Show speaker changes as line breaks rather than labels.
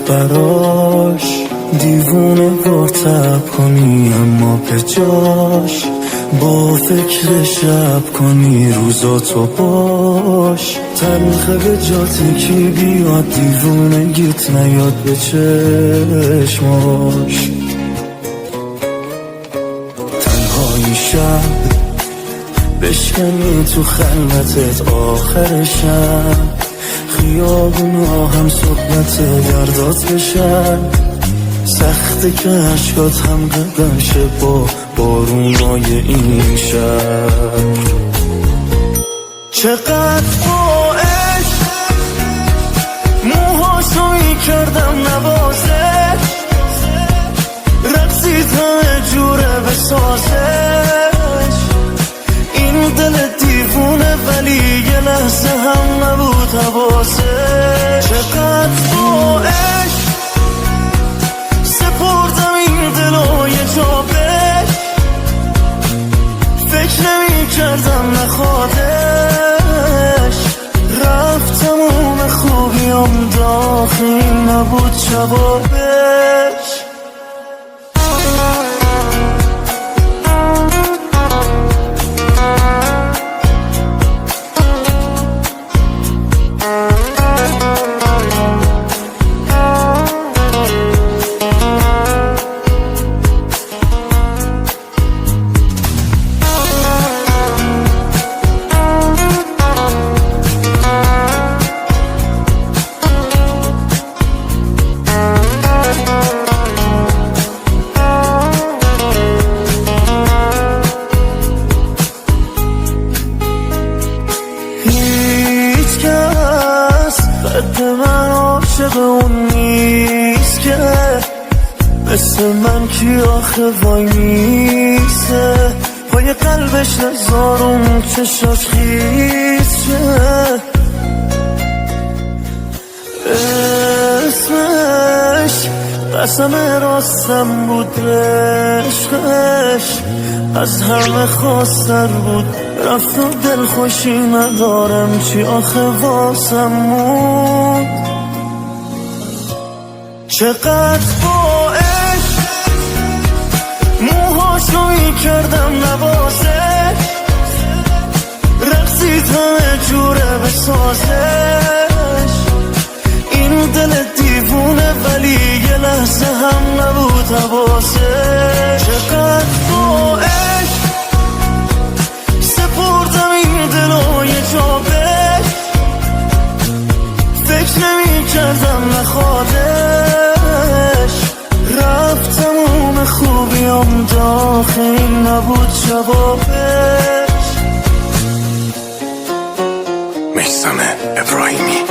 براش دیوونه و تب کنی، اما به جاش با فکر شب کنی روزاتو باش. تلخه به جاتی کی بیاد دیوونه گیت نیاد به چشماش. تنهایی شب بشکنی تو خلوتت آخر شب، خیابونا هم صحبت گردات بشن، سخته که عشقات هم قدم شه با بارونای این شب. چقدر با عشق موهاشو میکردم نوازش، رقصید همه جوره بسازش. این دل دیوونه ولی یه لحظه هم نبود حواسش. چقدر با عشق سپردم این دلو یه جا بهش، فکر نمی کردم نخوادش. رفت تموم خوبیام داخل نبود جوابش. قد من عاشق اون نیست که مثل من کی آخه وای میسته، پای قلبش نزارم چشاش خیز شه. اسمش قسم راستم بود، عشقش از همه خواستر بود. رفت و دل خوشی ندارم چی آخه واسم موند. چقدر با عشق موهاشو میکردم نوازش، رقصید همه جوره بسازش. این دل دیوونه ولی یه لحظه هم نبود حواسش. چقدر با عشق سپردم این دلو یه جا بهش، فکر نمی کردم نخوادش. رفت تموم خوبیام داخل نبود جوابش.
میثم ابراهیمی.